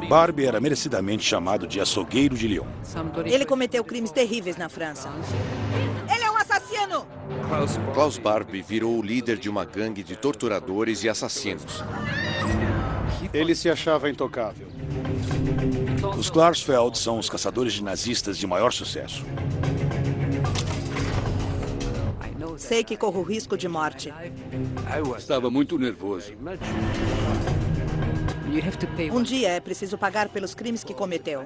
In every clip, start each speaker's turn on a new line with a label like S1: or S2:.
S1: Barbie era merecidamente chamado de açougueiro de Lyon.
S2: Ele cometeu crimes terríveis na França. Ele é um assassino!
S3: Klaus Barbie virou o líder de uma gangue de torturadores e assassinos.
S4: Ele se achava intocável.
S1: Os Klarsfeld são os caçadores de nazistas de maior sucesso.
S2: Sei que corro risco de morte.
S5: Estava muito nervoso.
S2: Um dia é preciso pagar pelos crimes que cometeu.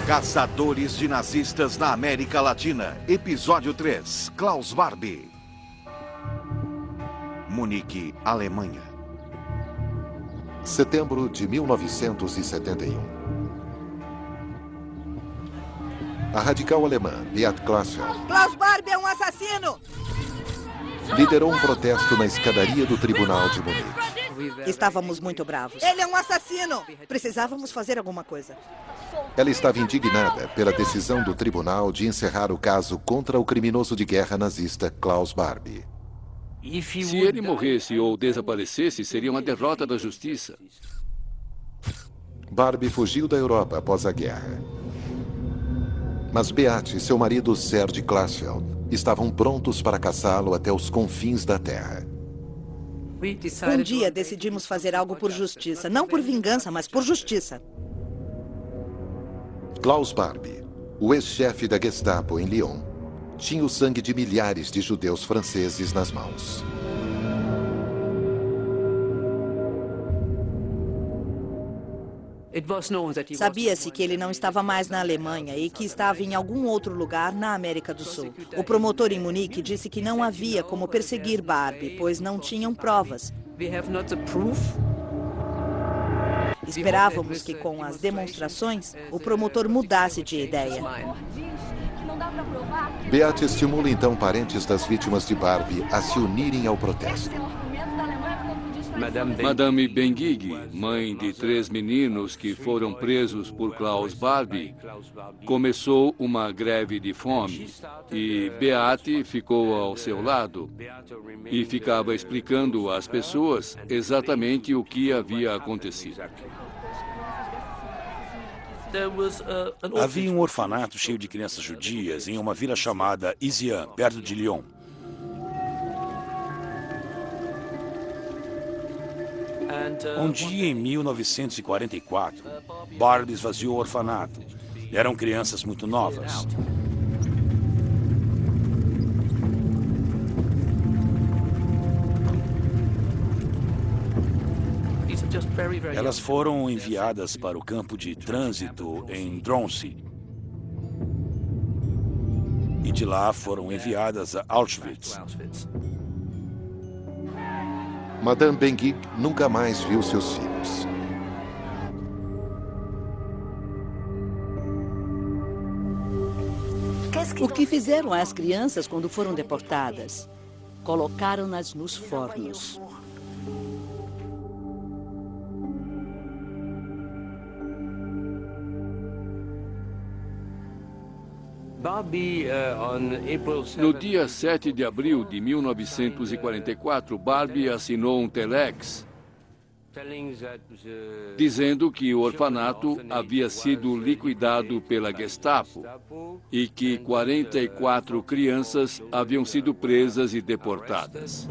S6: Caçadores de nazistas na América Latina. Episódio 3. Klaus Barbie. Munique, Alemanha.
S7: Setembro de 1971. A radical alemã, Beat Klarsfeld,
S2: Klaus Barbie é um assassino!
S7: liderou um protesto na escadaria do Tribunal de Munique.
S2: Estávamos muito bravos. Ele é um assassino! Precisávamos fazer alguma coisa.
S7: Ela estava indignada pela decisão do tribunal de encerrar o caso contra o criminoso de guerra nazista Klaus Barbie.
S5: Se ele morresse ou desaparecesse, seria uma derrota da justiça.
S7: Barbie fugiu da Europa após a guerra. Mas Beat e seu marido Serge Klarsfeld estavam prontos para caçá-lo até os confins da terra.
S2: Um dia decidimos fazer algo por justiça. Não por vingança, mas por justiça.
S7: Klaus Barbie, o ex-chefe da Gestapo em Lyon, tinha o sangue de milhares de judeus franceses nas mãos.
S2: Sabia-se que ele não estava mais na Alemanha e que estava em algum outro lugar na América do Sul. O promotor em Munique disse que não havia como perseguir Barbie, pois não tinham provas. Esperávamos que com as demonstrações, o promotor mudasse de ideia.
S7: Beat estimula então parentes das vítimas de Barbie a se unirem ao protesto.
S5: Madame Benguigui, mãe de 3 meninos que foram presos por Klaus Barbie, começou uma greve de fome e Beat ficou ao seu lado e ficava explicando às pessoas exatamente o que havia acontecido.
S1: Havia um orfanato cheio de crianças judias em uma vila chamada Isian, perto de Lyon. Um dia em 1944, Barbie esvaziou o orfanato. Eram crianças muito novas. Elas foram enviadas para o campo de trânsito em Droncy. E de lá foram enviadas a Auschwitz.
S7: Madame Benguigui nunca mais viu seus filhos.
S8: O que fizeram às crianças quando foram deportadas? Colocaram-nas nos fornos.
S5: No dia 7 de abril de 1944, Barbie assinou um telex dizendo que o orfanato havia sido liquidado pela Gestapo e que 44 crianças haviam sido presas e deportadas.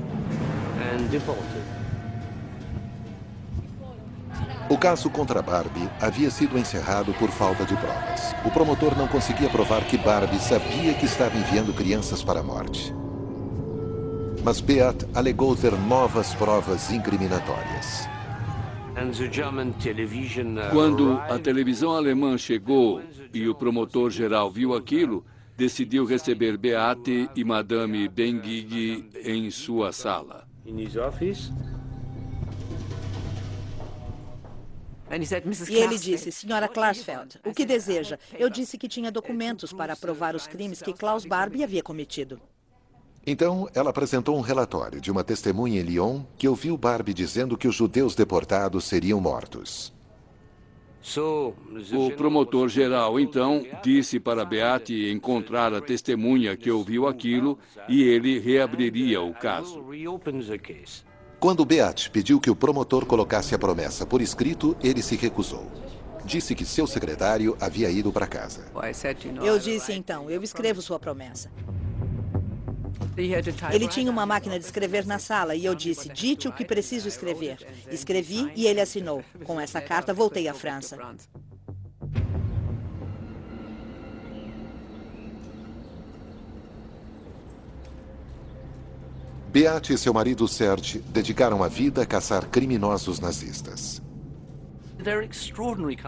S7: O caso contra Barbie havia sido encerrado por falta de provas. O promotor não conseguia provar que Barbie sabia que estava enviando crianças para a morte. Mas Beat alegou ter novas provas incriminatórias.
S5: Quando a televisão alemã chegou e o promotor-geral viu aquilo, decidiu receber Beat e Madame Benguigui em sua sala.
S2: E ele disse, senhora Klarsfeld, o que deseja? Eu disse que tinha documentos para provar os crimes que Klaus Barbie havia cometido.
S7: Então, ela apresentou um relatório de uma testemunha em Lyon que ouviu Barbie dizendo que os judeus deportados seriam mortos.
S5: O promotor-geral, então, disse para Beate encontrar a testemunha que ouviu aquilo e ele reabriria o caso.
S7: Quando Beate pediu que o promotor colocasse a promessa por escrito, ele se recusou. Disse que seu secretário havia ido para casa.
S2: Eu disse, então, eu escrevo sua promessa. Ele tinha uma máquina de escrever na sala e eu disse, dite o que preciso escrever. Escrevi e ele assinou. Com essa carta, voltei à França.
S7: Beate e seu marido Serge dedicaram a vida a caçar criminosos nazistas.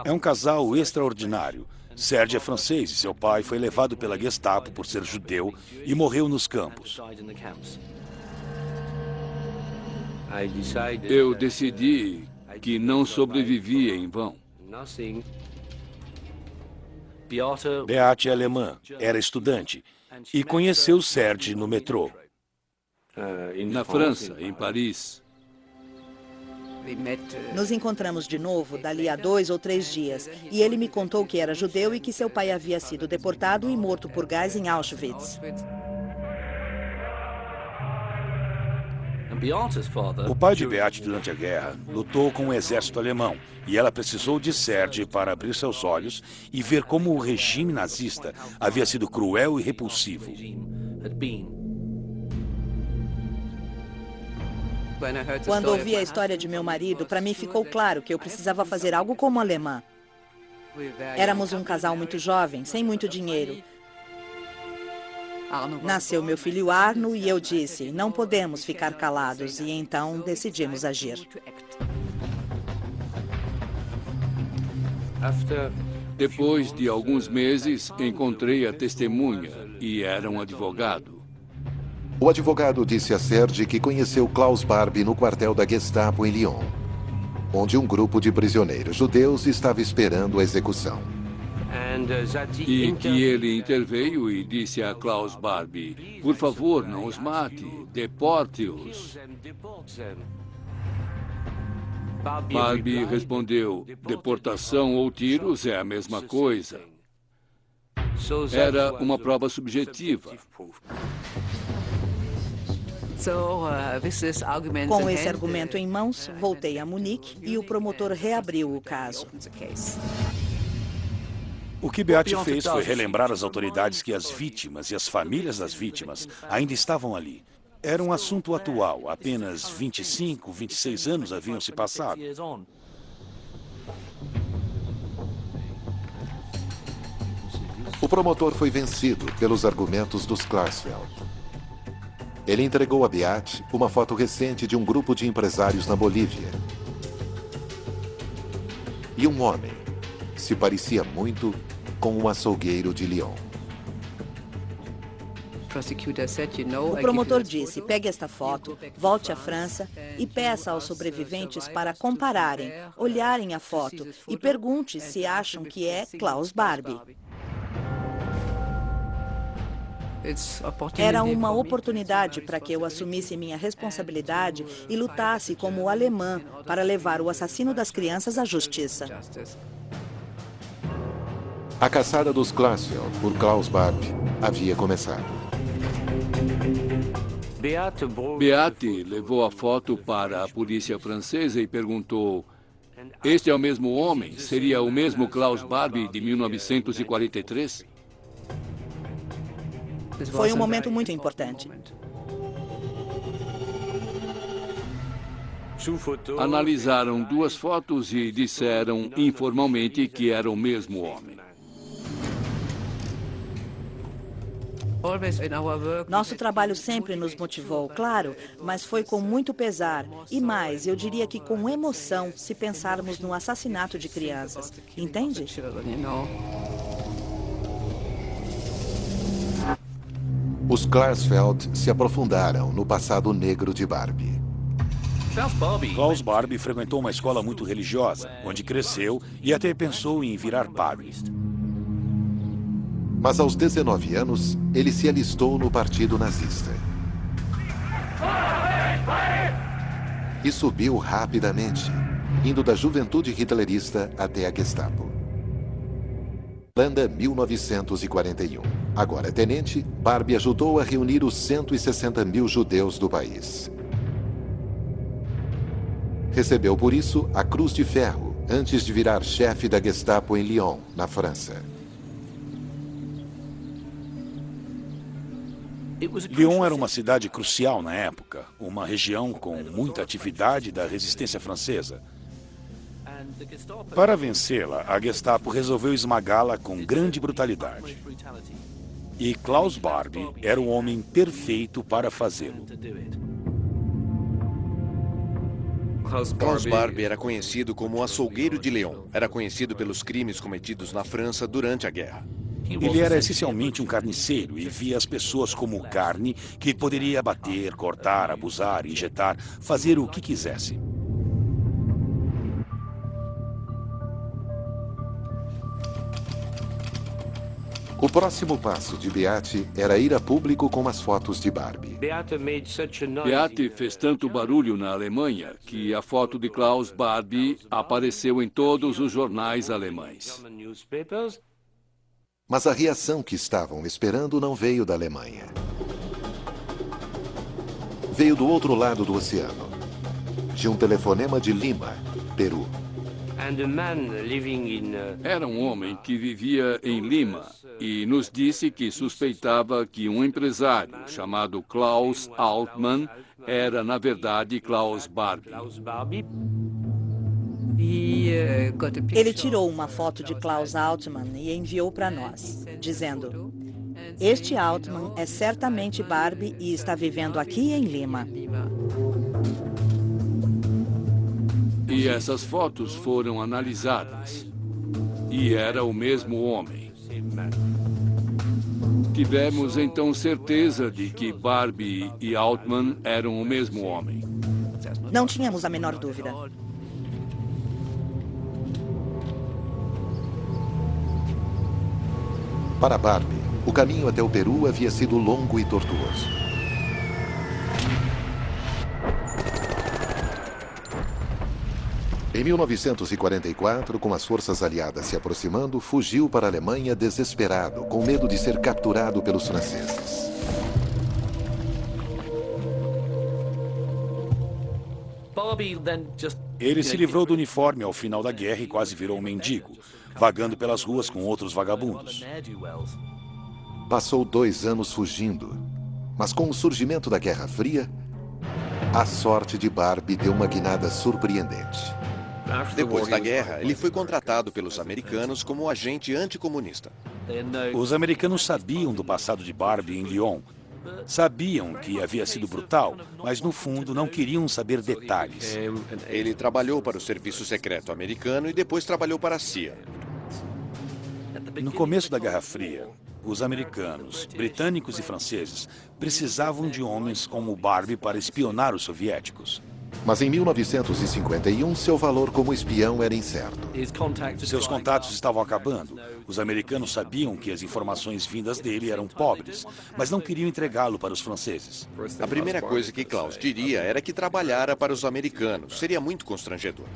S1: É um casal extraordinário. Serge é francês e seu pai foi levado pela Gestapo por ser judeu e morreu nos campos.
S5: Eu decidi que não sobrevivia em vão.
S1: Beate é alemã, era estudante e conheceu Serge no metrô.
S5: Na França, em Paris.
S2: Nos encontramos de novo dali a 2 ou 3 dias e ele me contou que era judeu e que seu pai havia sido deportado e morto por gás em Auschwitz.
S1: O pai de Beate durante a guerra lutou com o exército alemão e ela precisou de Serge para abrir seus olhos e ver como o regime nazista havia sido cruel e repulsivo.
S2: Quando ouvi a história de meu marido, para mim ficou claro que eu precisava fazer algo como alemã. Éramos um casal muito jovem, sem muito dinheiro. Nasceu meu filho Arno e eu disse, não podemos ficar calados, e então decidimos agir.
S5: Depois de alguns meses, encontrei a testemunha e era um advogado.
S7: O advogado disse a Serge que conheceu Klaus Barbie no quartel da Gestapo em Lyon, onde um grupo de prisioneiros judeus estava esperando a execução.
S5: E que ele interveio e disse a Klaus Barbie, por favor, não os mate, deporte-os. Barbie respondeu, deportação ou tiros é a mesma coisa. Era uma prova subjetiva.
S2: Com esse argumento em mãos, voltei a Munique e o promotor reabriu o caso.
S1: O que Beate fez foi relembrar às autoridades que as vítimas e as famílias das vítimas ainda estavam ali. Era um assunto atual, apenas 25, 26 anos haviam se passado.
S7: O promotor foi vencido pelos argumentos dos Klarsfeld. Ele entregou a Beate uma foto recente de um grupo de empresários na Bolívia. E um homem se parecia muito com um açougueiro de Lyon.
S2: O promotor disse, pegue esta foto, volte à França e peça aos sobreviventes para compararem, olharem a foto e pergunte se acham que é Klaus Barbie. Era uma oportunidade para que eu assumisse minha responsabilidade e lutasse como alemã para levar o assassino das crianças à justiça.
S7: A caçada dos Klarsfeld por Klaus Barbie havia começado.
S5: Beate levou a foto para a polícia francesa e perguntou, este é o mesmo homem? Seria o mesmo Klaus Barbie de 1943?
S2: Foi um momento muito importante.
S5: Analisaram 2 fotos e disseram informalmente que era o mesmo homem.
S2: Nosso trabalho sempre nos motivou, claro, mas foi com muito pesar. E mais, eu diria que com emoção, se pensarmos no assassinato de crianças. Entende?
S7: Os Klarsfeld se aprofundaram no passado negro de Barbie.
S1: Klaus Barbie frequentou uma escola muito religiosa, onde cresceu e até pensou em virar padre.
S7: Mas aos 19 anos, ele se alistou no partido nazista. E subiu rapidamente. indo da juventude hitlerista até a Gestapo. Holanda, 1941. Agora tenente, Barbie ajudou a reunir os 160 mil judeus do país. Recebeu por isso a Cruz de Ferro, antes de virar chefe da Gestapo em Lyon, na França.
S1: Lyon era uma cidade crucial na época, uma região com muita atividade da resistência francesa. Para vencê-la, a Gestapo resolveu esmagá-la com grande brutalidade. E Klaus Barbie era o homem perfeito para fazê-lo.
S3: Klaus Barbie era conhecido como o açougueiro de Lyon. Era conhecido pelos crimes cometidos na França durante a guerra.
S1: Ele era essencialmente um carniceiro e via as pessoas como carne que poderia bater, cortar, abusar, injetar, fazer o que quisesse.
S7: O próximo passo de Beate era ir a público com as fotos de Barbie.
S5: Beate fez tanto barulho na Alemanha que a foto de Klaus Barbie apareceu em todos os jornais alemães.
S7: Mas a reação que estavam esperando não veio da Alemanha. Veio do outro lado do oceano, de um telefonema de Lima, Peru.
S5: Era um homem que vivia em Lima e nos disse que suspeitava que um empresário chamado Klaus Altmann era, na verdade, Klaus Barbie.
S2: Ele tirou uma foto de Klaus Altmann e enviou para nós, dizendo: "Este Altmann é certamente Barbie e está vivendo aqui em Lima."
S5: E essas fotos foram analisadas. E era o mesmo homem. Tivemos então certeza de que Barbie e Altmann eram o mesmo homem.
S2: Não tínhamos a menor dúvida.
S7: Para Barbie, o caminho até o Peru havia sido longo e tortuoso. Em 1944, com as forças aliadas se aproximando, fugiu para a Alemanha desesperado, com medo de ser capturado pelos franceses.
S1: Ele se livrou do uniforme ao final da guerra e quase virou um mendigo, vagando pelas ruas com outros vagabundos.
S7: Passou 2 anos fugindo, mas com o surgimento da Guerra Fria, a sorte de Barbie deu uma guinada surpreendente.
S3: Depois da guerra, ele foi contratado pelos americanos como agente anticomunista.
S1: Os americanos sabiam do passado de Barbie em Lyon. Sabiam que havia sido brutal, mas no fundo não queriam saber detalhes.
S3: Ele trabalhou para o Serviço Secreto americano e depois trabalhou para a CIA.
S1: No começo da Guerra Fria, os americanos, britânicos e franceses precisavam de homens como Barbie para espionar os soviéticos.
S7: Mas em 1951, seu valor como espião era incerto.
S1: Seus contatos estavam acabando. Os americanos sabiam que as informações vindas dele eram pobres, mas não queriam entregá-lo para os franceses.
S3: A primeira coisa que Klaus diria era que trabalhara para os americanos. Seria muito constrangedor.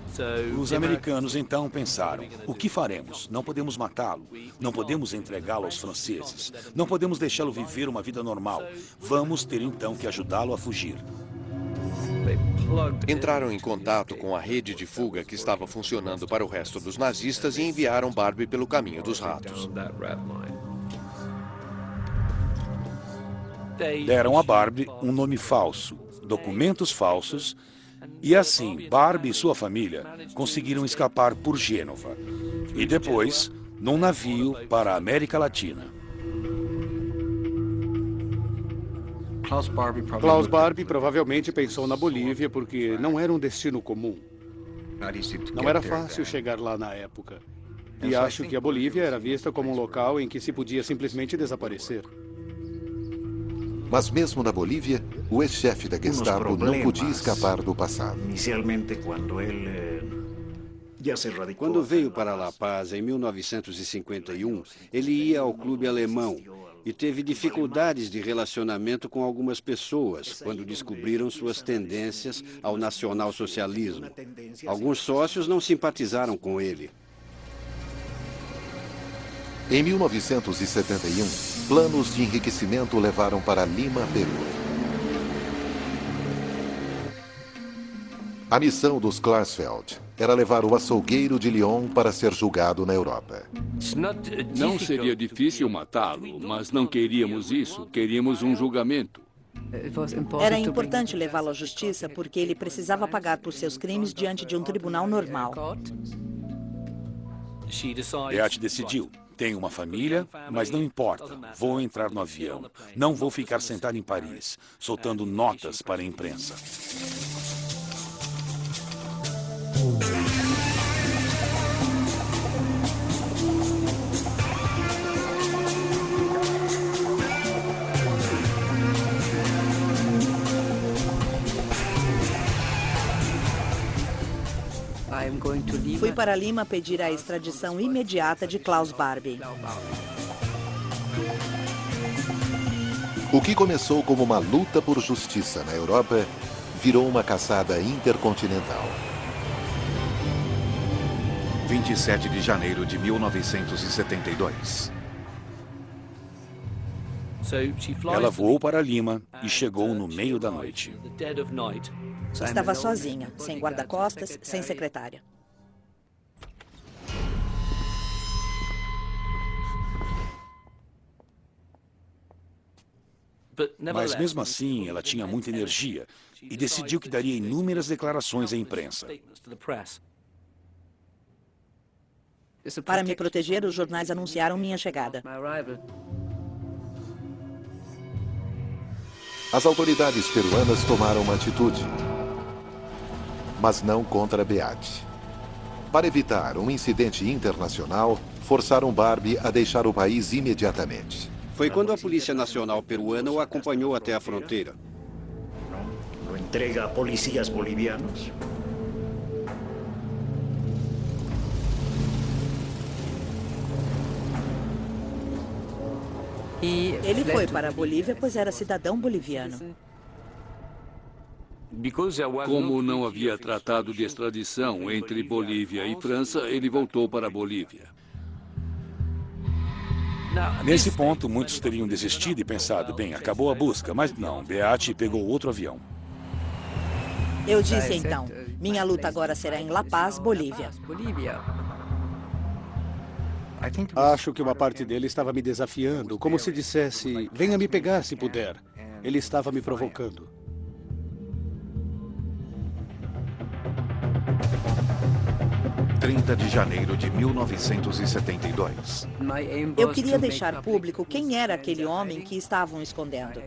S1: Os americanos então pensaram: o que faremos? Não podemos matá-lo. Não podemos entregá-lo aos franceses. Não podemos deixá-lo viver uma vida normal. Vamos ter então que ajudá-lo a fugir.
S3: Entraram em contato com a rede de fuga que estava funcionando para o resto dos nazistas e enviaram Barbie pelo caminho dos ratos.
S1: Deram a Barbie um nome falso, documentos falsos, e assim Barbie e sua família conseguiram escapar por Gênova e depois num navio para a América Latina.
S4: Klaus Barbie provavelmente pensou na Bolívia porque não era um destino comum. Não era fácil chegar lá na época. E acho que a Bolívia era vista como um local em que se podia simplesmente desaparecer.
S7: Mas mesmo na Bolívia, o ex-chefe da Gestapo não podia escapar do passado.
S9: Quando veio para La Paz em 1951, ele ia ao clube alemão e teve dificuldades de relacionamento com algumas pessoas quando descobriram suas tendências ao nacionalsocialismo. Alguns sócios não simpatizaram com ele.
S7: Em 1971, planos de enriquecimento levaram para Lima, Peru. A missão dos Klarsfeld era levar o açougueiro de Lyon para ser julgado na Europa.
S5: Não seria difícil matá-lo, mas não queríamos isso. Queríamos um julgamento.
S2: Era importante levá-lo à justiça porque ele precisava pagar por seus crimes diante de um tribunal normal.
S1: Beate decidiu. Tenho uma família, mas não importa. Vou entrar no avião. Não vou ficar sentado em Paris, soltando notas para a imprensa.
S2: Fui para Lima pedir a extradição imediata de Klaus Barbie.
S7: O que começou como uma luta por justiça na Europa virou uma caçada intercontinental.
S6: 27 de janeiro de 1972.
S1: Ela voou para Lima e chegou no meio da noite.
S2: Estava sozinha, sem guarda-costas, sem secretária.
S1: Mas mesmo assim, ela tinha muita energia e decidiu que daria inúmeras declarações à imprensa.
S2: Para me proteger, os jornais anunciaram minha chegada.
S7: As autoridades peruanas tomaram uma atitude, mas não contra Beate. Para evitar um incidente internacional, forçaram Barbie a deixar o país imediatamente.
S9: Foi quando a Polícia Nacional Peruana o acompanhou até a fronteira.
S10: Lo entrega a policías bolivianos.
S2: Ele foi para a Bolívia, pois era cidadão boliviano.
S5: Como não havia tratado de extradição entre Bolívia e França, ele voltou para a Bolívia.
S1: Nesse ponto, muitos teriam desistido e pensado, bem, acabou a busca, mas não, Beate pegou outro avião.
S2: Eu disse então, minha luta agora será em La Paz, Bolívia.
S4: Acho que uma parte dele estava me desafiando, como se dissesse, venha me pegar se puder. Ele estava me provocando.
S6: De janeiro de 1972.
S2: Eu queria deixar público quem era aquele homem que estavam escondendo.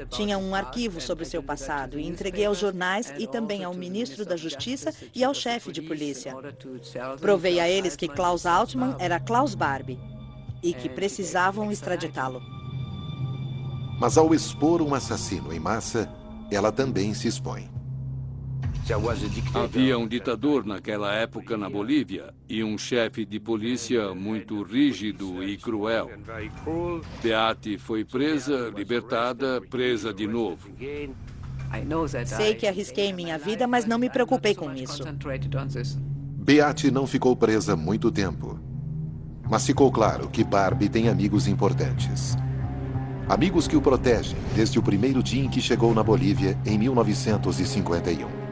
S2: Tinha um arquivo sobre seu passado e entreguei aos jornais e também ao ministro da Justiça e ao chefe de polícia. Provei a eles que Klaus Altman era Klaus Barbie e que precisavam extraditá-lo.
S7: Mas ao expor um assassino em massa, ela também se expõe.
S5: Havia um ditador naquela época na Bolívia e um chefe de polícia muito rígido e cruel. Beate foi presa, libertada, presa de novo.
S2: Sei que arrisquei minha vida, mas não me preocupei com isso.
S7: Beate não ficou presa muito tempo. Mas ficou claro que Barbie tem amigos importantes. Amigos que o protegem desde o primeiro dia em que chegou na Bolívia, em 1951.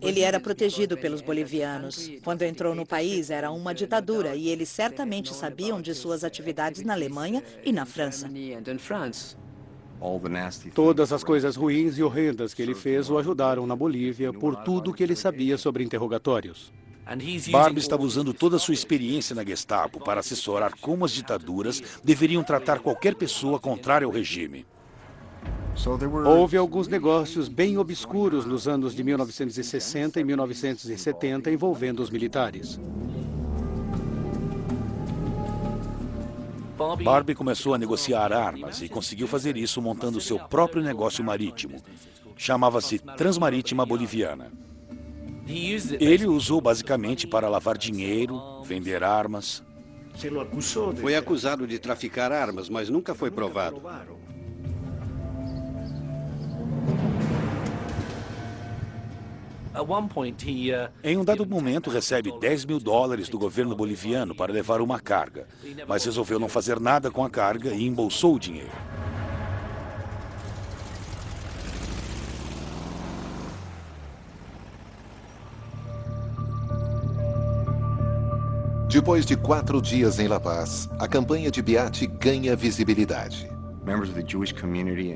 S2: Ele era protegido pelos bolivianos. Quando entrou no país, era uma ditadura e eles certamente sabiam de suas atividades na Alemanha e na França.
S4: Todas as coisas ruins e horrendas que ele fez o ajudaram na Bolívia por tudo que ele sabia sobre interrogatórios.
S1: Barbie estava usando toda a sua experiência na Gestapo para assessorar como as ditaduras deveriam tratar qualquer pessoa contrária ao regime.
S4: Houve alguns negócios bem obscuros nos anos de 1960 e 1970 envolvendo os militares.
S1: Barbie começou a negociar armas e conseguiu fazer isso montando seu próprio negócio marítimo. Chamava-se Transmarítima Boliviana. Ele o usou basicamente para lavar dinheiro, vender armas.
S9: Foi acusado de traficar armas, mas nunca foi provado.
S1: Em um dado momento, recebe $10 mil do governo boliviano para levar uma carga, mas resolveu não fazer nada com a carga e embolsou o dinheiro.
S7: Depois de 4 dias em La Paz, a campanha de Beaty ganha visibilidade.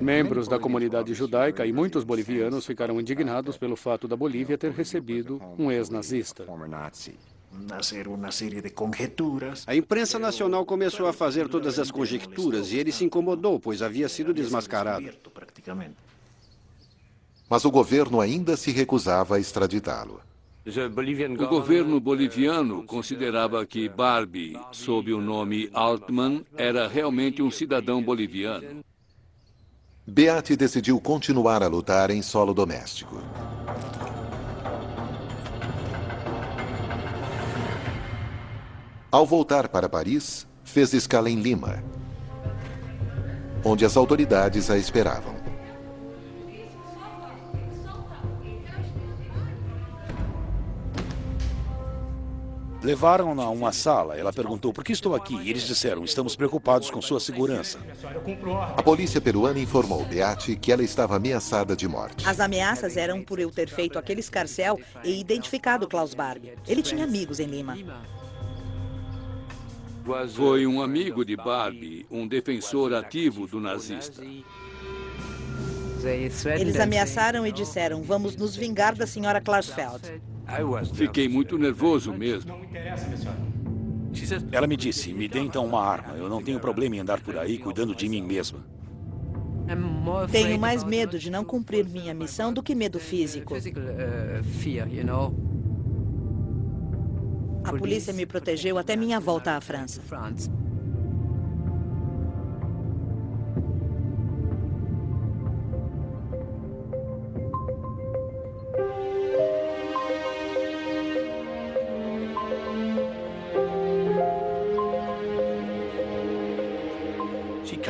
S4: Membros da comunidade judaica e muitos bolivianos ficaram indignados pelo fato da Bolívia ter recebido um ex-nazista.
S9: A imprensa nacional começou a fazer todas as conjecturas e ele se incomodou, pois havia sido desmascarado.
S7: Mas o governo ainda se recusava a extraditá-lo.
S5: O governo boliviano considerava que Barbie, sob o nome Altman, era realmente um cidadão boliviano.
S7: Beaty decidiu continuar a lutar em solo doméstico. Ao voltar para Paris, fez escala em Lima, onde as autoridades a esperavam.
S1: Levaram-na a uma sala. Ela perguntou, por que estou aqui? E eles disseram, estamos preocupados com sua segurança.
S7: A polícia peruana informou Beaty que ela estava ameaçada de morte.
S2: As ameaças eram por eu ter feito aquele escarcéu e identificado Klaus Barbie. Ele tinha amigos em Lima.
S5: Foi um amigo de Barbie, um defensor ativo do nazista.
S2: Eles ameaçaram e disseram, vamos nos vingar da senhora Klarsfeld.
S5: Fiquei muito nervoso mesmo.
S1: Ela me disse, me dê então uma arma. Eu não tenho problema em andar por aí cuidando de mim mesma.
S2: Tenho mais medo de não cumprir minha missão do que medo físico. A polícia me protegeu até minha volta à França.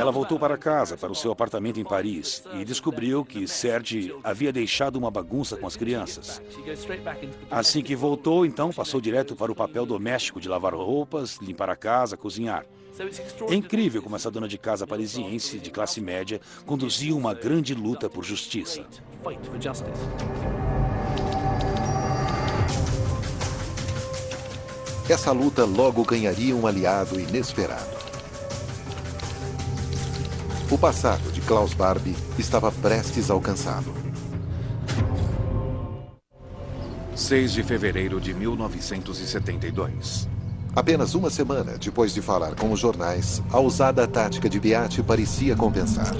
S1: Ela voltou para casa, para o seu apartamento em Paris, e descobriu que Serge havia deixado uma bagunça com as crianças. Assim que voltou, então, passou direto para o papel doméstico de lavar roupas, limpar a casa, cozinhar. É incrível como essa dona de casa parisiense, de classe média, conduzia uma grande luta por justiça.
S7: Essa luta logo ganharia um aliado inesperado. O passado de Klaus Barbie estava prestes a alcançá-lo.
S6: 6 de fevereiro de 1972.
S7: Apenas uma semana depois de falar com os jornais, a ousada tática de Beaty parecia compensar.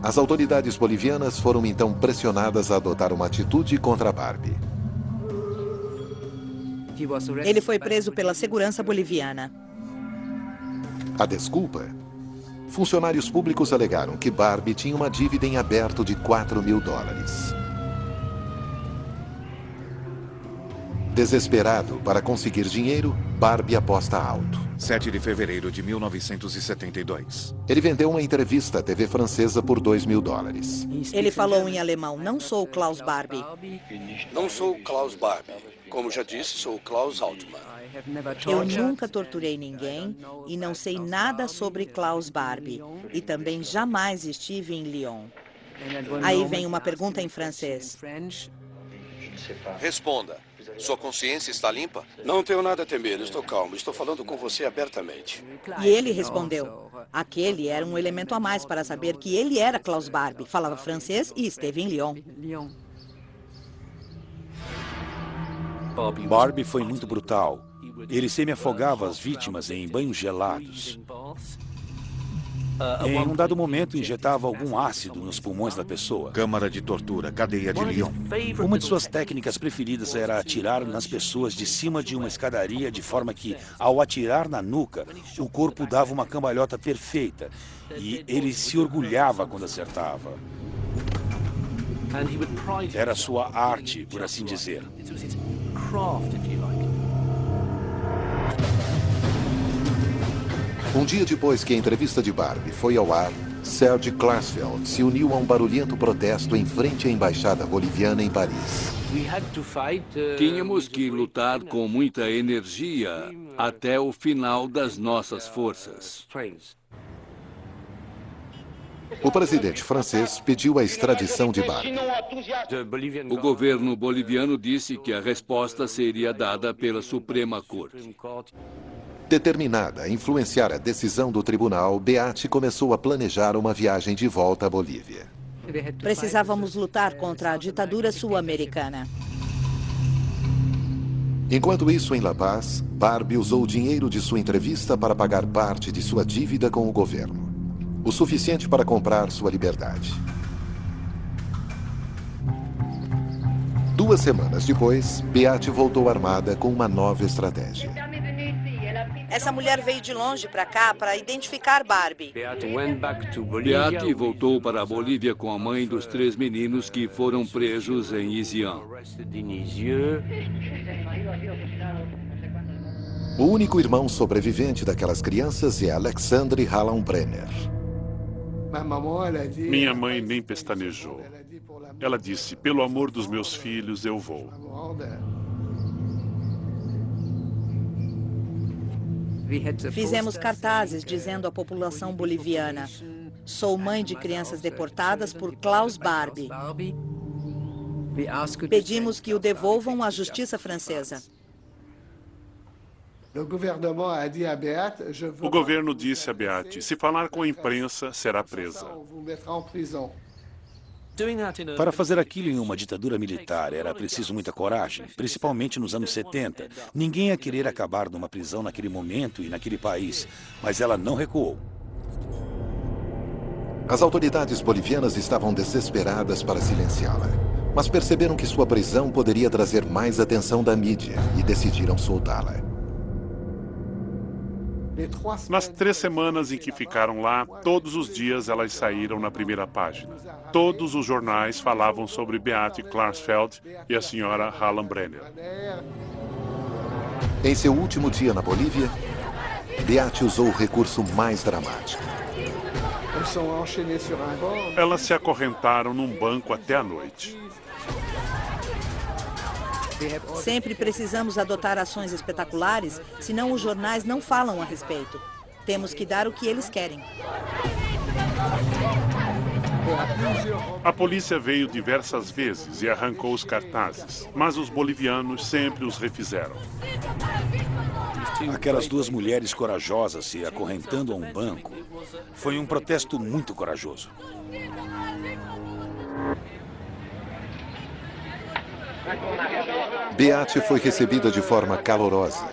S7: As autoridades bolivianas foram então pressionadas a adotar uma atitude contra Barbie.
S2: Ele foi preso pela segurança boliviana.
S7: A desculpa? Funcionários públicos alegaram que Barbie tinha uma dívida em aberto de $4 mil. Desesperado para conseguir dinheiro, Barbie aposta alto.
S6: 7 de fevereiro de 1972.
S7: Ele vendeu uma entrevista à TV francesa por $2 mil.
S2: Ele falou em alemão, não sou Klaus Barbie.
S11: Não sou Klaus Barbie. Como já disse, sou Klaus Altman.
S2: Eu nunca torturei ninguém e não sei nada sobre Klaus Barbie. E também jamais estive em Lyon. Aí vem uma pergunta em francês.
S11: Responda. Sua consciência está limpa?
S12: Não tenho nada a temer, estou calmo. Estou falando com você abertamente.
S2: E ele respondeu. Aquele era um elemento a mais para saber que ele era Klaus Barbie. Falava francês e esteve em Lyon.
S1: Barbie foi muito brutal. Ele semi-afogava as vítimas em banhos gelados. Em um dado momento, injetava algum ácido nos pulmões da pessoa.
S6: Câmara de tortura, cadeia de Lyon.
S1: Uma de suas técnicas preferidas era atirar nas pessoas de cima de uma escadaria, de forma que, ao atirar na nuca, o corpo dava uma cambalhota perfeita. E ele se orgulhava quando acertava. Era sua arte, por assim dizer.
S7: Um dia depois que a entrevista de Barbie foi ao ar, Serge Klarsfeld se uniu a um barulhento protesto em frente à embaixada boliviana em Paris.
S5: Tínhamos que lutar com muita energia até o final das nossas forças.
S7: O presidente francês pediu a extradição de Barbie.
S5: O governo boliviano disse que a resposta seria dada pela Suprema Corte.
S7: Determinada a influenciar a decisão do tribunal, Beate começou a planejar uma viagem de volta à Bolívia.
S2: Precisávamos lutar contra a ditadura sul-americana.
S7: Enquanto isso, em La Paz, Barbie usou o dinheiro de sua entrevista para pagar parte de sua dívida com o governo. O suficiente para comprar sua liberdade. 2 semanas depois, Beate voltou armada com uma nova estratégia.
S2: Essa mulher veio de longe para cá para identificar Barbie.
S5: Beate voltou para a Bolívia com a mãe dos 3 meninos que foram presos em Isian.
S7: O único irmão sobrevivente daquelas crianças é Alexandre Hallenbrenner.
S13: Minha mãe nem pestanejou. Ela disse, pelo amor dos meus filhos, eu vou.
S2: Fizemos cartazes dizendo à população boliviana: sou mãe de crianças deportadas por Klaus Barbie. Pedimos que o devolvam à justiça francesa.
S13: O governo disse a Beate, se falar com a imprensa, será presa.
S1: Para fazer aquilo em uma ditadura militar era preciso muita coragem, principalmente nos anos 70. Ninguém ia querer acabar numa prisão naquele momento e naquele país, mas ela não recuou.
S7: As autoridades bolivianas estavam desesperadas para silenciá-la, mas perceberam que sua prisão poderia trazer mais atenção da mídia e decidiram soltá-la.
S13: Nas 3 semanas em que ficaram lá, todos os dias elas saíram na primeira página. Todos os jornais falavam sobre Beate Klarsfeld e a senhora Hallenbrenner.
S7: Em seu último dia na Bolívia, Beate usou o recurso mais dramático.
S13: Elas se acorrentaram num banco até a noite.
S2: Sempre precisamos adotar ações espetaculares, senão os jornais não falam a respeito. Temos que dar o que eles querem.
S13: A polícia veio diversas vezes e arrancou os cartazes, mas os bolivianos sempre os refizeram.
S1: Aquelas 2 mulheres corajosas se acorrentando a um banco foi um protesto muito corajoso.
S7: Beate foi recebida de forma calorosa.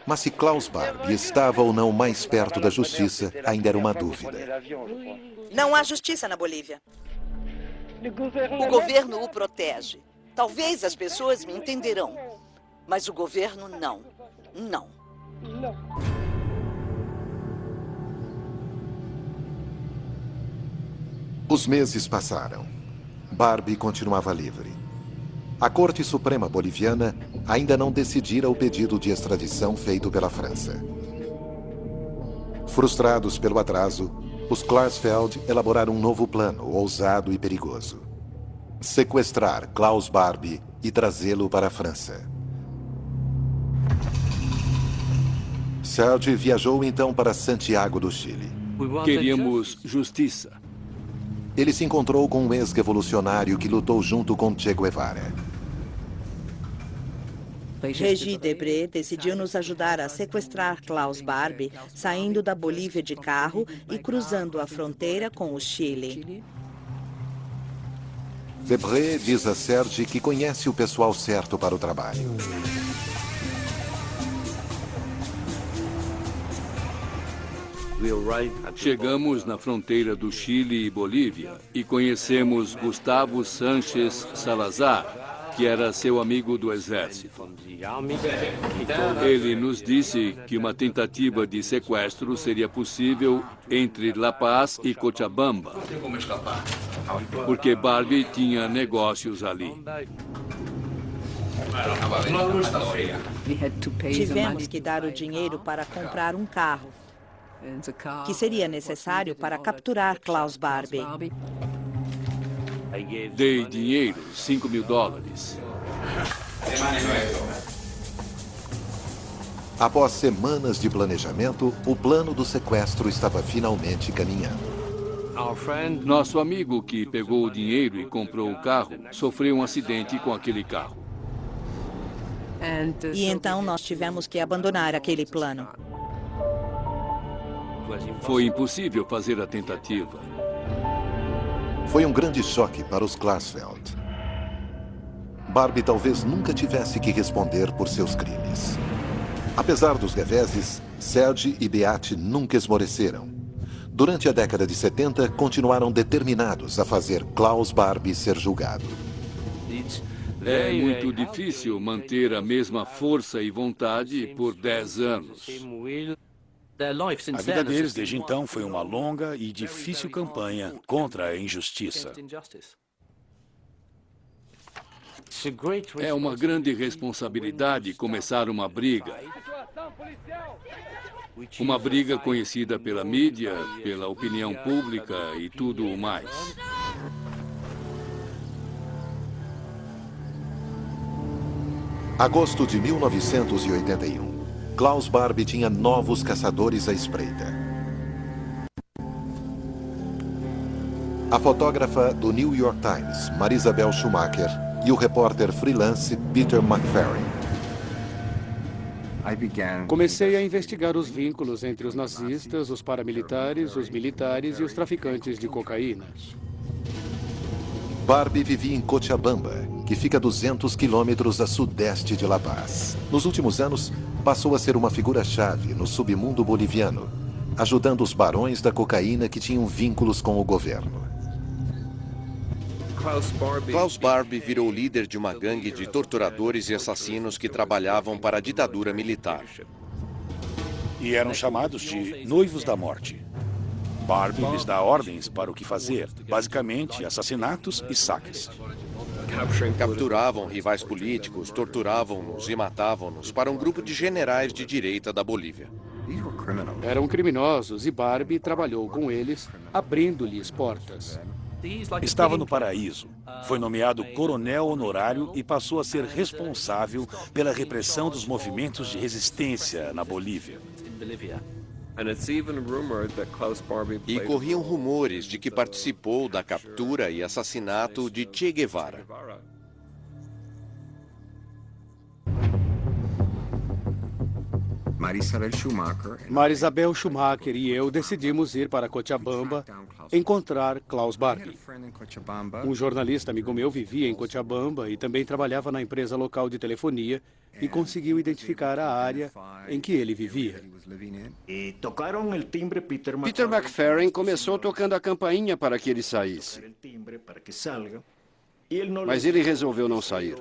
S7: Mas se Klaus Barbie estava ou não mais perto da justiça, ainda era uma dúvida.
S2: Não há justiça na Bolívia.
S8: O governo o protege. Talvez as pessoas me entenderão, mas o governo não. Não.
S7: Os meses passaram. Barbie continuava livre. A Corte Suprema Boliviana ainda não decidira o pedido de extradição feito pela França. Frustrados pelo atraso, os Klarsfeld elaboraram um novo plano, ousado e perigoso. Sequestrar Klaus Barbie e trazê-lo para a França. Serge viajou então para Santiago do Chile.
S5: Queríamos justiça.
S7: Ele se encontrou com um ex-revolucionário que lutou junto com Che Guevara.
S2: Regi Debré decidiu nos ajudar a sequestrar Klaus Barbie, saindo da Bolívia de carro e cruzando a fronteira com o Chile.
S7: Debré diz a Serge que conhece o pessoal certo para o trabalho.
S5: Chegamos na fronteira do Chile e Bolívia e conhecemos Gustavo Sánchez Salazar, que era seu amigo do exército. Ele nos disse que uma tentativa de sequestro seria possível entre La Paz e Cochabamba, porque Barbie tinha negócios ali.
S2: Tivemos que dar o dinheiro para comprar um carro. que seria necessário para capturar Klaus Barbie.
S5: Dei dinheiro, $5.000.
S7: Após semanas de planejamento, o plano do sequestro estava finalmente caminhando.
S5: Nosso amigo que pegou o dinheiro e comprou o carro sofreu um acidente com aquele carro.
S2: E então nós tivemos que abandonar aquele plano.
S5: Foi impossível fazer a tentativa.
S7: Foi um grande choque para os Klarsfeld. Barbie talvez nunca tivesse que responder por seus crimes. Apesar dos reveses, Serge e Beate nunca esmoreceram. Durante a década de 70, continuaram determinados a fazer Klaus Barbie ser julgado.
S5: É muito difícil manter a mesma força e vontade por 10 anos.
S1: A vida deles desde então foi uma longa e difícil campanha contra a injustiça.
S5: É uma grande responsabilidade começar uma briga. Uma briga conhecida pela mídia, pela opinião pública e tudo o mais.
S7: Agosto de 1981. Klaus Barbie tinha novos caçadores à espreita. A fotógrafa do New York Times, Marisabel Schumacher, e o repórter freelance Peter McFerrin.
S4: Comecei a investigar os vínculos entre os nazistas, os paramilitares, os militares e os traficantes de cocaína.
S7: Barbie vivia em Cochabamba, que fica a 200 quilômetros a sudeste de La Paz. Nos últimos anos, passou a ser uma figura-chave no submundo boliviano, ajudando os barões da cocaína que tinham vínculos com o governo.
S3: Klaus Barbie virou líder de uma gangue de torturadores e assassinos que trabalhavam para a ditadura militar.
S1: E eram chamados de noivos da morte. Barbie lhes dá ordens para o que fazer, basicamente assassinatos e saques.
S3: Capturavam rivais políticos, torturavam-nos e matavam-nos para um grupo de generais de direita da Bolívia.
S4: Eram criminosos e Barbie trabalhou com eles, abrindo-lhes portas.
S1: Estava no paraíso. Foi nomeado coronel honorário e passou a ser responsável pela repressão dos movimentos de resistência na Bolívia.
S3: E corriam rumores de que participou da captura e assassinato de Che Guevara.
S4: Marisabel Schumacher e eu decidimos ir para Cochabamba encontrar Klaus Barbie. Um jornalista amigo meu vivia em Cochabamba e também trabalhava na empresa local de telefonia e conseguiu identificar a área em que ele vivia.
S9: Peter McFerrin começou tocando a campainha para que ele saísse. Mas ele resolveu não sair.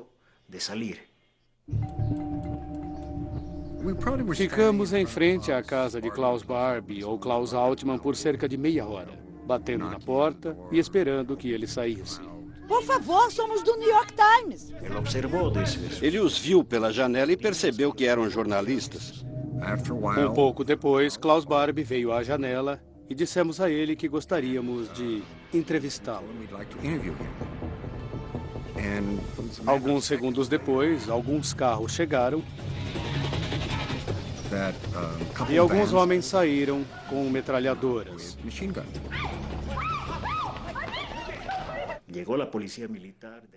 S4: Ficamos em frente à casa de Klaus Barbie ou Klaus Altman por cerca de meia hora, batendo na porta e esperando que ele saísse.
S8: Por favor, somos do New York Times.
S9: Ele os viu pela janela e percebeu que eram jornalistas.
S4: Um pouco depois, Klaus Barbie veio à janela e dissemos a ele que gostaríamos de entrevistá-lo. Alguns segundos depois, alguns carros chegaram e alguns homens saíram com metralhadoras.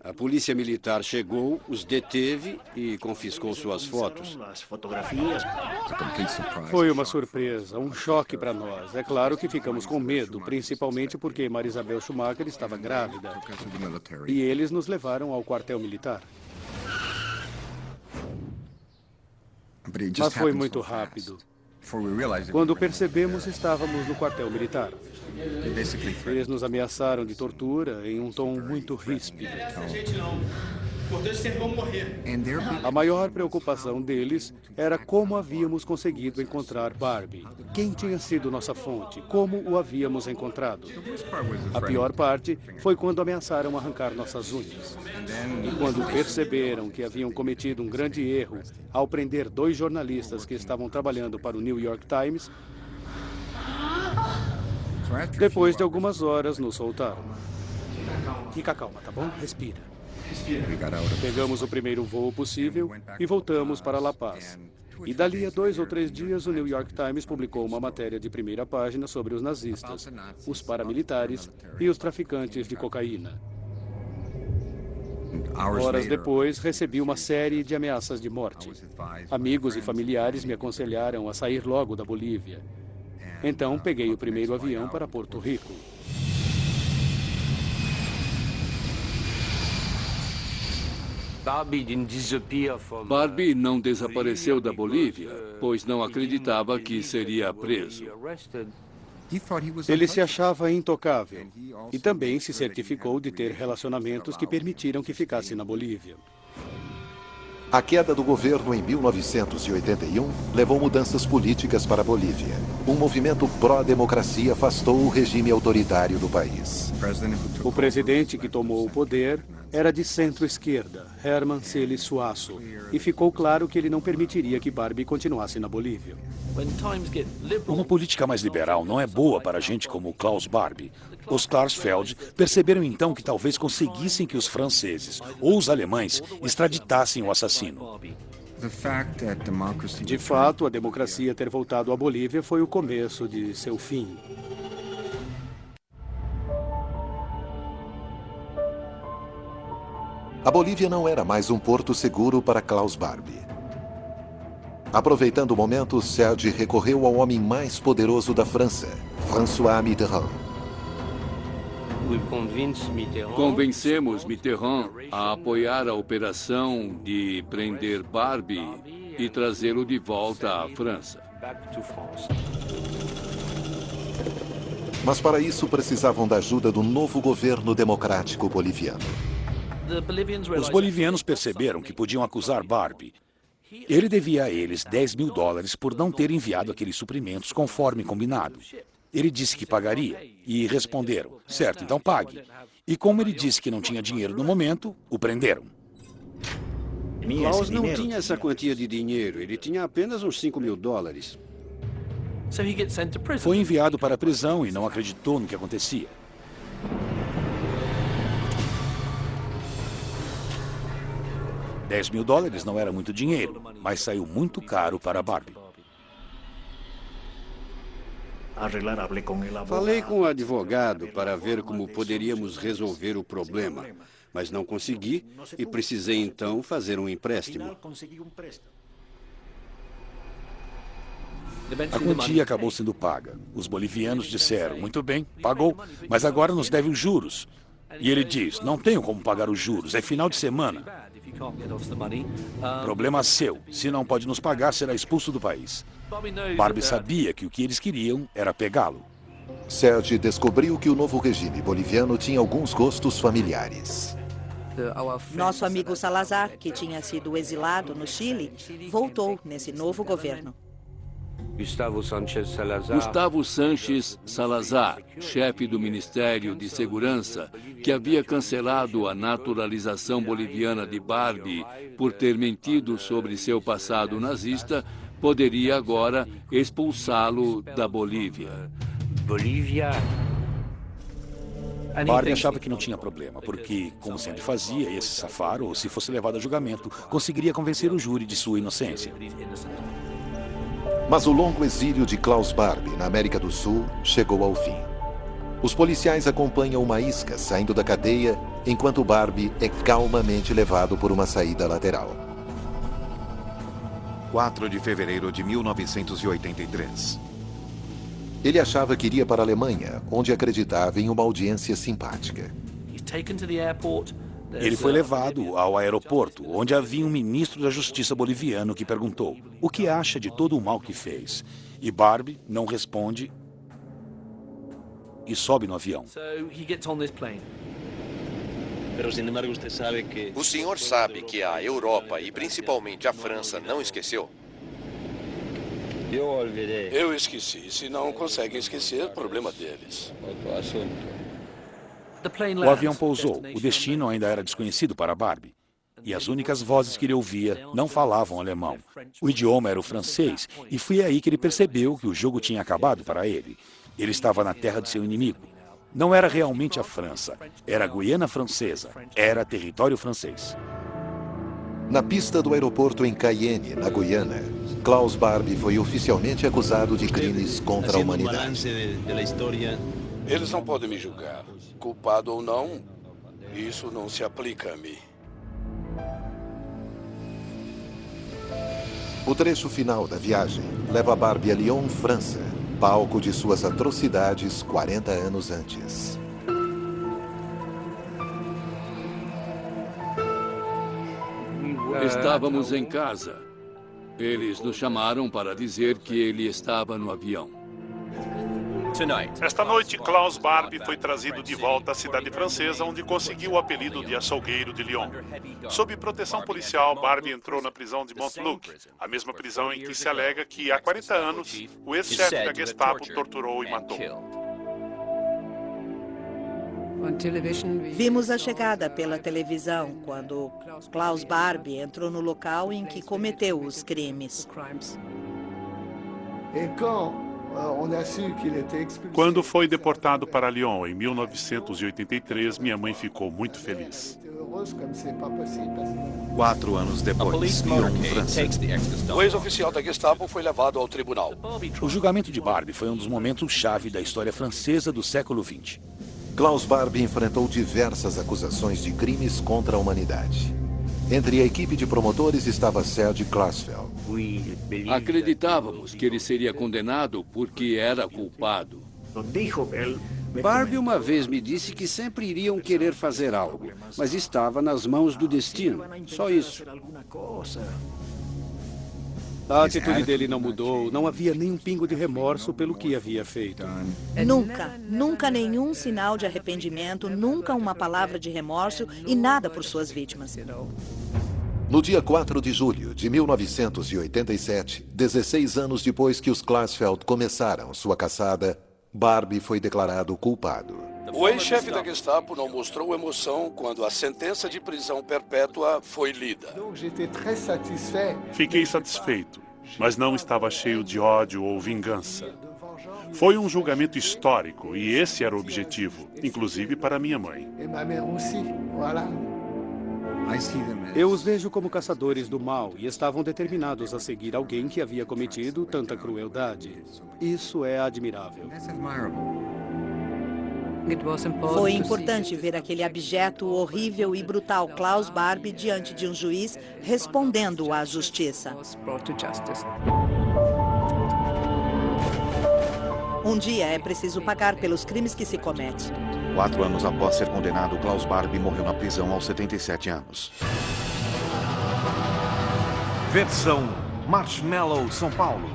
S9: A polícia militar chegou, os deteve e confiscou suas fotos.
S4: Foi uma surpresa, um choque para nós. É claro que ficamos com medo, principalmente porque Marisabel Schumacher estava grávida. E eles nos levaram ao quartel militar. Mas foi muito rápido. Quando percebemos, estávamos no quartel militar. Eles nos ameaçaram de tortura em um tom muito ríspido. A maior preocupação deles era como havíamos conseguido encontrar Barbie. Quem tinha sido nossa fonte? Como o havíamos encontrado? A pior parte foi quando ameaçaram arrancar nossas unhas. E quando perceberam que haviam cometido um grande erro ao prender 2 jornalistas que estavam trabalhando para o New York Times, Depois de algumas horas, nos soltaram. Fica calma, tá bom? Respira. Pegamos o primeiro voo possível e voltamos para La Paz. E dali a 2 ou 3 dias, o New York Times publicou uma matéria de primeira página sobre os nazistas, os paramilitares e os traficantes de cocaína. Horas depois, recebi uma série de ameaças de morte. Amigos e familiares me aconselharam a sair logo da Bolívia. Então, peguei o primeiro avião para Porto Rico.
S5: Barbie não desapareceu da Bolívia, pois não acreditava que seria preso.
S4: Ele se achava intocável e também se certificou de ter relacionamentos que permitiram que ficasse na Bolívia.
S7: A queda do governo em 1981 levou mudanças políticas para a Bolívia. Um movimento pró-democracia afastou o regime autoritário do país.
S4: O presidente que tomou o poder era de centro-esquerda, Herman Celis Suazo, e ficou claro que ele não permitiria que Barbie continuasse na Bolívia.
S1: Uma política mais liberal não é boa para gente como Klaus Barbie. Os Klarsfeld perceberam então que talvez conseguissem que os franceses ou os alemães extraditassem o assassino.
S4: De fato, a democracia ter voltado à Bolívia foi o começo de seu fim.
S7: A Bolívia não era mais um porto seguro para Klaus Barbie. Aproveitando o momento, Serge recorreu ao homem mais poderoso da França, François Mitterrand.
S5: Convencemos Mitterrand a apoiar a operação de prender Barbie e trazê-lo de volta à França.
S7: Mas para isso precisavam da ajuda do novo governo democrático boliviano.
S1: Os bolivianos perceberam que podiam acusar Barbie. Ele devia a eles $10.000 por não ter enviado aqueles suprimentos conforme combinado. Ele disse que pagaria e responderam, certo, então pague. E como ele disse que não tinha dinheiro no momento, o prenderam.
S9: Klaus não tinha essa quantia de dinheiro, ele tinha apenas uns $5.000.
S1: Foi enviado para a prisão e não acreditou no que acontecia. $10.000 não era muito dinheiro, mas saiu muito caro para Barbie.
S9: Falei com o advogado para ver como poderíamos resolver o problema, mas não consegui e precisei então fazer um empréstimo.
S1: A quantia acabou sendo paga. Os bolivianos disseram, muito bem, pagou, mas agora nos deve os juros. E ele diz, não tenho como pagar os juros, é final de semana. Problema seu. Se não pode nos pagar, será expulso do país. Barbie sabia que o que eles queriam era pegá-lo.
S7: Serge descobriu que o novo regime boliviano tinha alguns gostos familiares.
S2: Nosso amigo Salazar, que tinha sido exilado no Chile, voltou nesse novo governo.
S5: Gustavo Sánchez Salazar, chefe do Ministério de Segurança, que havia cancelado a naturalização boliviana de Barbie por ter mentido sobre seu passado nazista, poderia agora expulsá-lo da Bolívia.
S1: Barbie achava que não tinha problema, porque, como sempre fazia, ia se safar ou, se fosse levado a julgamento, conseguiria convencer o júri de sua inocência.
S7: Mas o longo exílio de Klaus Barbie na América do Sul chegou ao fim. Os policiais acompanham uma isca saindo da cadeia, enquanto Barbie é calmamente levado por uma saída lateral.
S6: 4 de fevereiro de 1983.
S7: Ele achava que iria para a Alemanha, onde acreditava em uma audiência simpática.
S1: Ele foi levado ao aeroporto, onde havia um ministro da Justiça boliviano que perguntou o que acha de todo o mal que fez. E Barbie não responde e sobe no avião.
S3: O senhor sabe que a Europa e principalmente a França não esqueceu?
S11: Eu esqueci. Se não conseguem esquecer, problema deles.
S1: O avião pousou. O destino ainda era desconhecido para Barbie. E as únicas vozes que ele ouvia não falavam alemão. O idioma era o francês. E foi aí que ele percebeu que o jogo tinha acabado para ele. Ele estava na terra de seu inimigo. Não era realmente a França, era a Guiana Francesa, era território francês.
S7: Na pista do aeroporto em Cayenne, na Guiana, Klaus Barbie foi oficialmente acusado de crimes contra a humanidade.
S12: Eles não podem me julgar. Culpado ou não, isso não se aplica a mim.
S7: O trecho final da viagem leva Barbie a Lyon, França, palco de suas atrocidades 40 anos antes.
S5: Estávamos em casa. Eles nos chamaram para dizer que ele estava no avião.
S13: Esta noite, Klaus Barbie foi trazido de volta à cidade francesa, onde conseguiu o apelido de açougueiro de Lyon. Sob proteção policial, Barbie entrou na prisão de Montluc, a mesma prisão em que se alega que, há 40 anos, o ex-chefe da Gestapo torturou e matou.
S2: Vimos a chegada pela televisão quando Klaus Barbie entrou no local em que cometeu os crimes.
S13: Quando foi deportado para Lyon, em 1983, minha mãe ficou muito feliz.
S6: 4 anos depois, Lyon, França.
S12: O ex-oficial da Gestapo foi levado ao tribunal.
S1: O julgamento de Barbie foi um dos momentos-chave da história francesa do século XX.
S7: Klaus Barbie enfrentou diversas acusações de crimes contra a humanidade. Entre a equipe de promotores estava Serge Klarsfeld.
S5: Acreditávamos que ele seria condenado porque era culpado.
S9: Barbie uma vez me disse que sempre iriam querer fazer algo, mas estava nas mãos do destino. Só isso.
S4: A atitude dele não mudou, não havia nem um pingo de remorso pelo que havia feito.
S2: Nunca nenhum sinal de arrependimento, nunca uma palavra de remorso e nada por suas vítimas.
S7: No dia 4 de julho de 1987, 16 anos depois que os Klarsfeld começaram sua caçada, Barbie foi declarado culpado.
S12: O ex-chefe da Gestapo não mostrou emoção quando a sentença de prisão perpétua foi lida.
S13: Fiquei satisfeito, mas não estava cheio de ódio ou vingança. Foi um julgamento histórico e esse era o objetivo, inclusive para minha mãe.
S4: Eu os vejo como caçadores do mal e estavam determinados a seguir alguém que havia cometido tanta crueldade. Isso é admirável.
S2: Foi importante ver aquele abjeto, horrível e brutal Klaus Barbie diante de um juiz respondendo à justiça. Um dia é preciso pagar pelos crimes que se comete.
S6: 4 anos após ser condenado, Klaus Barbie morreu na prisão aos 77 anos. Versão Marshmallow São Paulo.